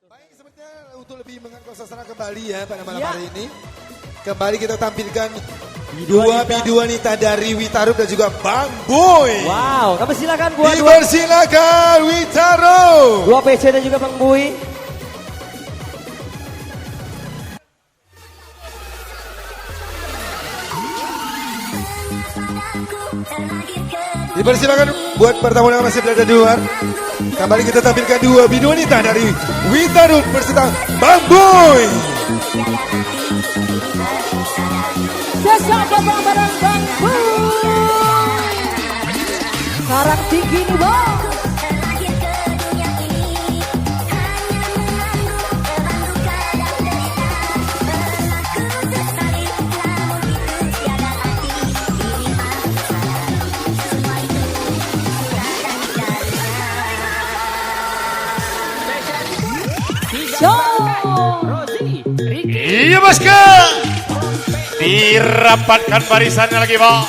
Baik, sebenarnya untuk lebih mengangkat suasana kembali ya pada malam hari ini. Kembali kita tampilkan dua bidu wanita dari Witarup dan juga Bang Boy. Wow, kami silakan buat dipersilakan Witarup. Dua PC dan juga Bang Boy. Dipersilakan buat pertamu yang masih berada di luar. Kembali kita tampilkan dua bidu wanita dari Witarup beserta Bang Boy. Sesama bareng Bang Boy. Karang tinggi nih Bang. Iya bosku, dirapatkan barisannya lagi bang.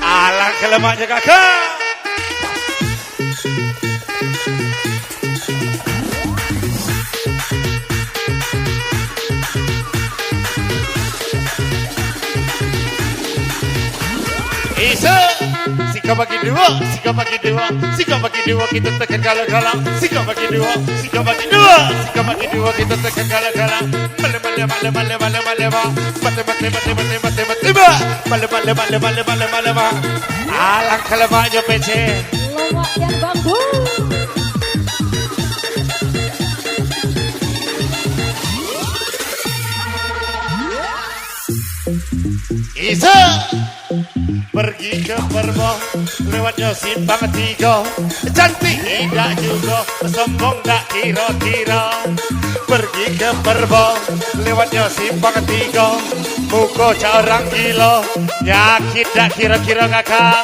Alang kelemaknya kakak. Isa, sika bagi dua, sika bagi dua, sika bagi dua kita tekan galang-galang, sika bagi dua, sika bagi dua, sika bagi dua kita tekan galang-galang, male male male male male male ba, mate mate mate mate mate mate ba, male male male male male male ba, alang kelemaknya PC, lemaknya Bang Boy. Isa. Pergi ke Perbong, lewatnya simpang tiga. Cantik tidak juga, sombong tak kira-kira. Pergi ke Perbong, lewatnya simpang tiga. Muka orang gila, yakin tak kira-kira kakak.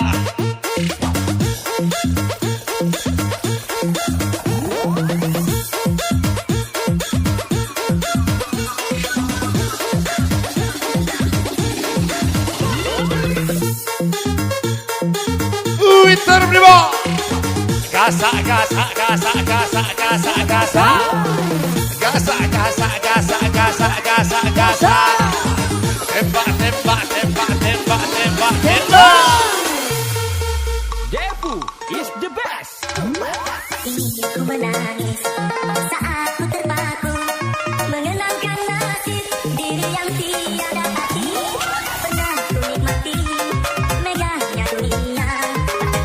Witarup nih bang. Gasak gasak gasak gasak gasak gasak. Gasak gasak gasak gasak gasak gasak. Tembak tembak tembak tembak tembak tembak. Depu is the best. Ini ku menangis saat ku terpaku mengenangkan nasib diri yang tiada hati. Pernah ku nikmati megahnya dunia.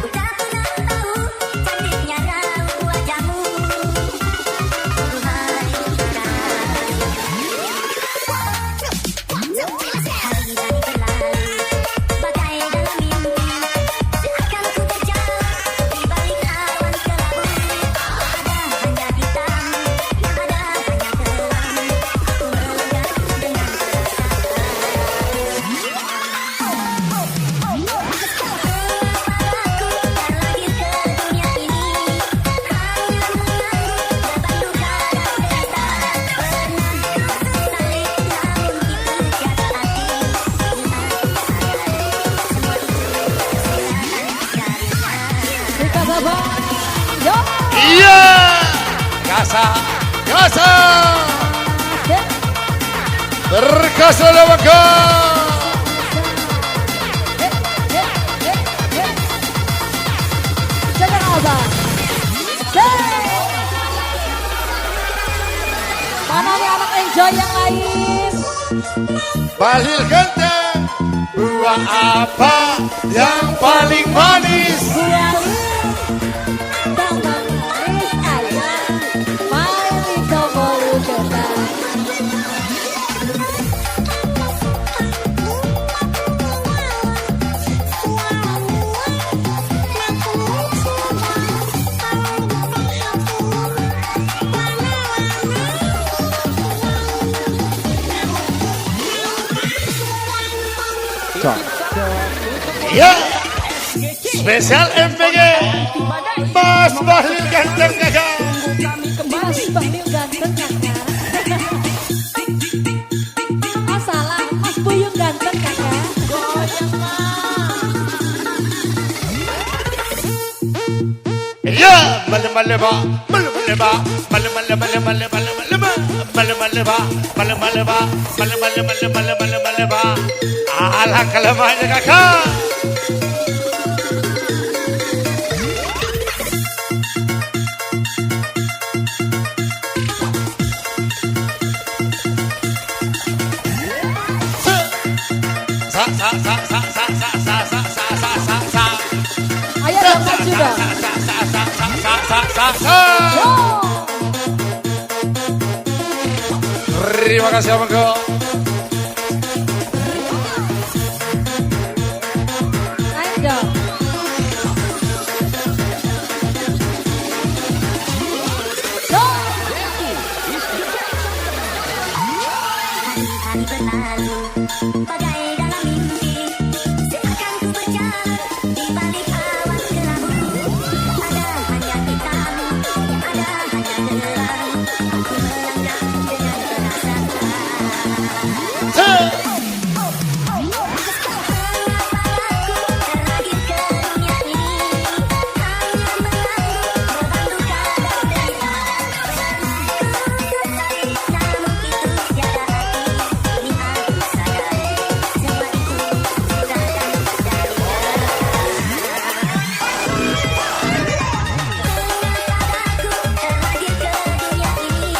Ku tak pernah tahu cantiknya raut wajahmu. Duhai hari dari berlalu bagai dalam mimpi. Seakan ku terjauh di balik awan kelabu. Ada hanya hitam, ada hanya kelam. Ku melangkah dengan Kepadaku terlahir ke dunia ini. Hanya menanggung beban duka dan derita. Pernah ku sesali namun itu tiada arti. Kita Baba. Yo. Iya. Gasak gasak. Berkasa lewakah. Jangan abang. Mana nih anak enjoy yang lain? Balil ganteng, buah apa yang paling manis? Buali. Bang bang manis aja. My little Bologna. Ya, spesial MPG, Mas Bahlil ganteng kakak. Mas Bahlil ganteng kakak. Oh salah, Mas Buyung ganteng Alah kelemahannya kakak. Ayo dong maju dong. Yo. Terima kasih Abangku. Naik dong. Yo. Hari-hari berlalu bagai dalam mimpi, seakan ku berjalan di balik awan kelabu. Ada hanya kita, yang ada hanya geram. Aku melangkah dengan perasaan. Aku terlahir ke dunia ini, hanya menanggung beban duka dan derita. Namun itu tiada arti. Ini aku sadari, semua itu sudah akan terjadi. Aku terlahir ke dunia ini,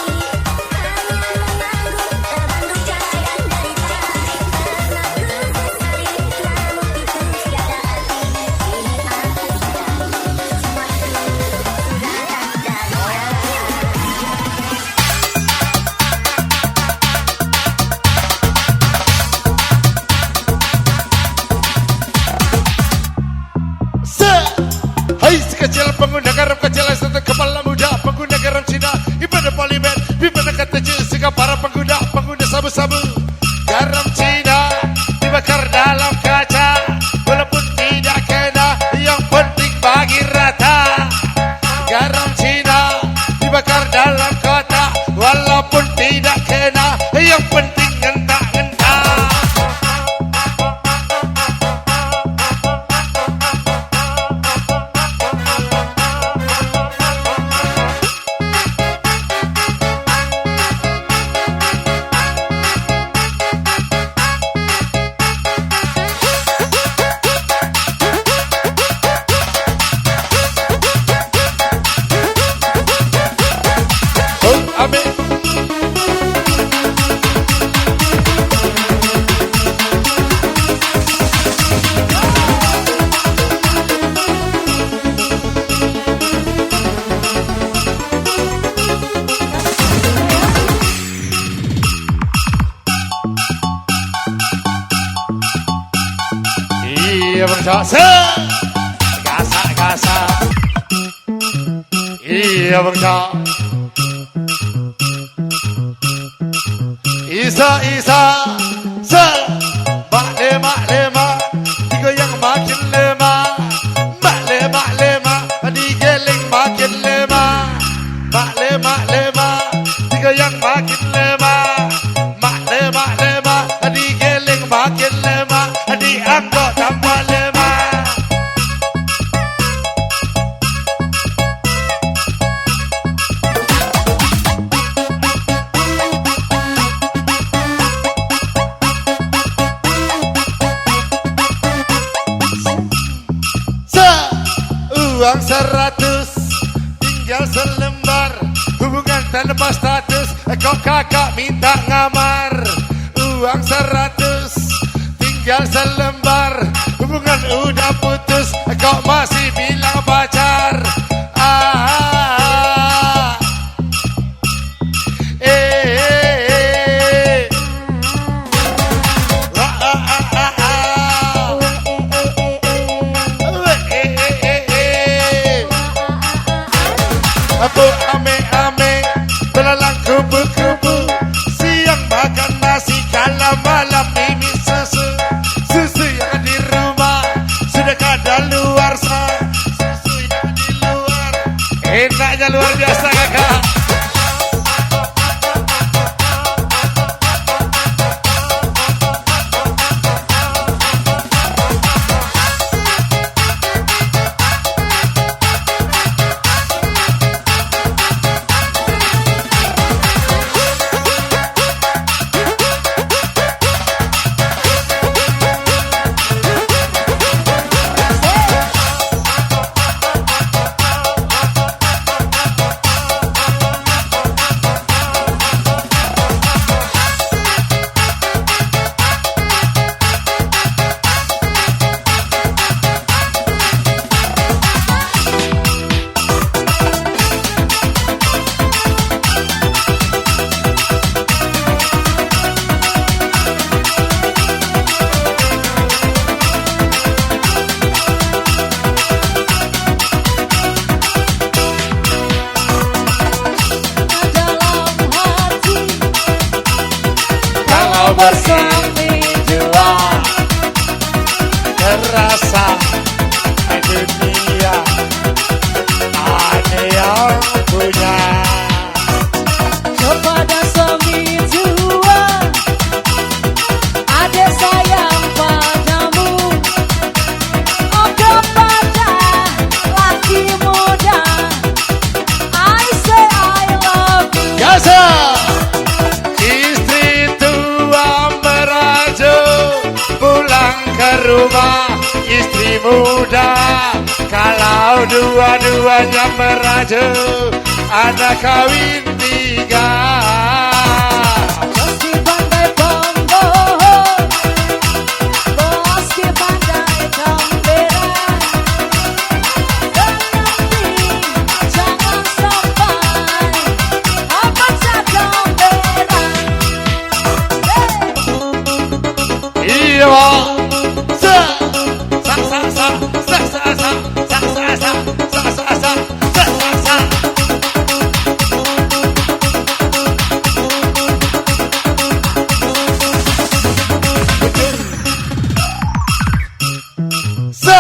hanya menanggung beban duka dan derita. Karena ku sesali, namun itu tiada arti. Ini aku sadari, semua itu sudah akan terjadi. Hai sekecil pengguna garam kecil satu kepala muda pengguna garam Cina ibadah polimer ibadah kata jessica para pengguna sabu-sabu garam Cina dibakar dalam kaca walaupun tidak kena yang penting bagi rata garam Cina dibakar dalam kota walaupun tidak kena yang penting ngentak-ngentak. Amin. Iya bangsa, gasak. Iya bangsa. Isa, mak lema, tiga yang makin lemah. Mak lema, digeling makin lemah. Mak lema, tiga yang makin lemah. Mak lema, digeling makin lemah. Diangkut tambah lemah. Uang 100 tinggal selembar hubungan tanpa status kok kakak minta ngamar uang 100 tinggal selembar hubungan udah putus kok masih bilang pacar Abu ame belalang kubu-kubu siang makan nasi kalau malam ini susu yang di rumah sudah kada luar susu yang di luar enaknya luar biasa kakak. suami dua. Terasa di dunia ada yang punya. Kepada suami dua, ada sayang padamu. Oh kepada laki muda, I say I love you. Biasa istri tua merajuk pulang ke rumah istri muda. Kalau dua-duanya merajuk anak kawin 3. Bos di pandai pembohong, bos di pandai gembira. Tetapi jangan sampai apa saja gembira. Iya, Pak. Sa sa sa sa sa sa sa sa sa sa sa sa sa sa.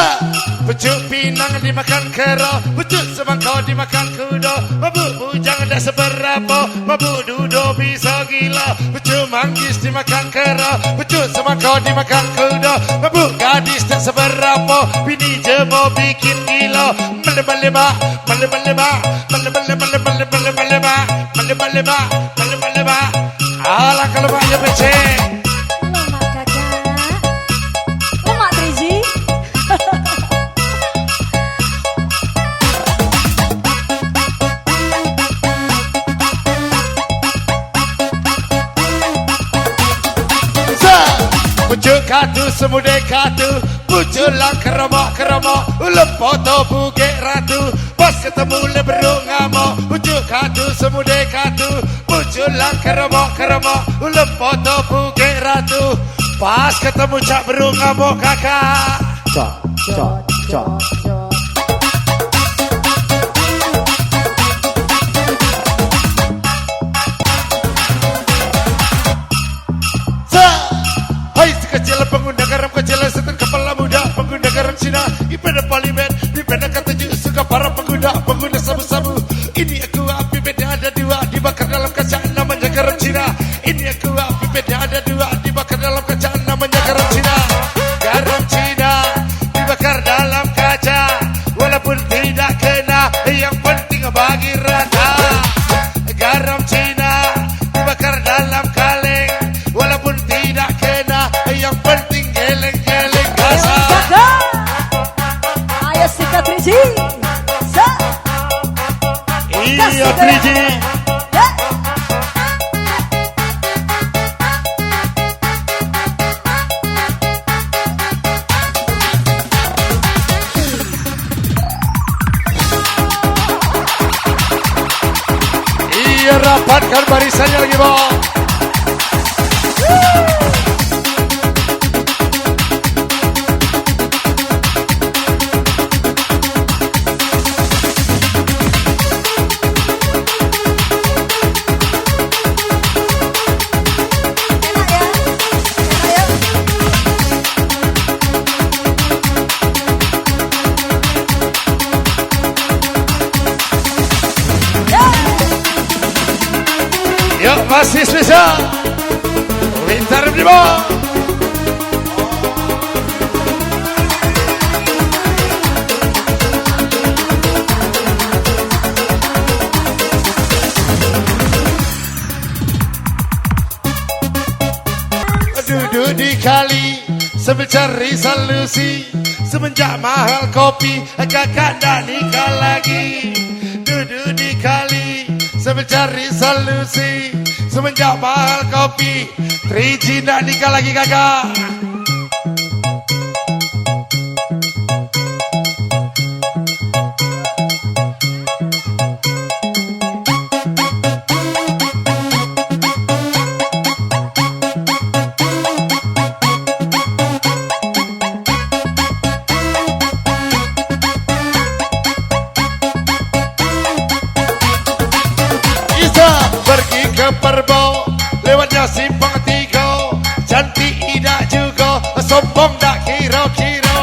Pucuk pinang dimakan kero, pucuk semangkau dimakan kudo, mabuk bujang dah seberapa, mabuk dudo bisa gila. Pucuk manggis dimakan kero, pucuk semangkau dimakan kudo, mabuk gadis tak seberapa, bini jemo bikin gila. Meleba-leba, meleba-leba, meleba-leba, meleba-leba, meleba-leba, meleba-leba. Alah kalau maknya becek. Lemak kakak, lemak Triji. Pucuk katu semude katu, pucuk lang keromok-keromok, ulep foto bukit ratu, pas ketemu leberung ngamo. Pucuk katu semude katu, pucuk lang keromok-keromok, ulep foto bukit ratu, pas ketemu cak berung ngamo kakak. Cok, cok, cok. Hai sekecil pengguna garam kecil setan kepala muda pengguna garam Cina ibadah parlimen di beda kata suka para pengguna sabu-sabu. Ini aku api beda ada 2 dibakar dalam kaca namanya garam Cina. Ini aku api beda ada 2 dibakar dalam kaca namanya garam Cina. Garam Cina dibakar dalam kaca walaupun tidak kena yang penting bagi rata. Garam Cina dibakar dalam kaleng walaupun tidak kena yang penting geleng-geleng kasar. Kakak, ayo sikat Triji. Iya Triji. Ya. Iya rapatkan barisannya lagi bang. Enak ya? Yuk masih spesial. Winter di bawah. Duduk di kali sambil cari solusi. Semenjak mahal kopi kakak tak nikah lagi. Duduk di kali sambil cari solusi. Semenjak mahal kopi 3G tak nikah lagi kakak. Pergi ke Perbo, lewatnya simpang 3, sombong dak kira-kira.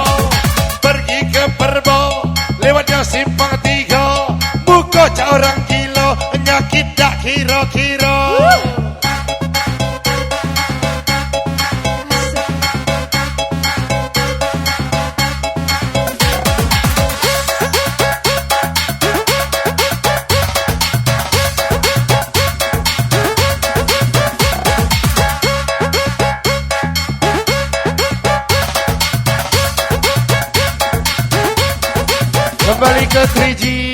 Pergi ke Perbo, lewatnya simpang 3. Buka cak orang gila, nyakit dak kira-kira. Kembali ke 3G.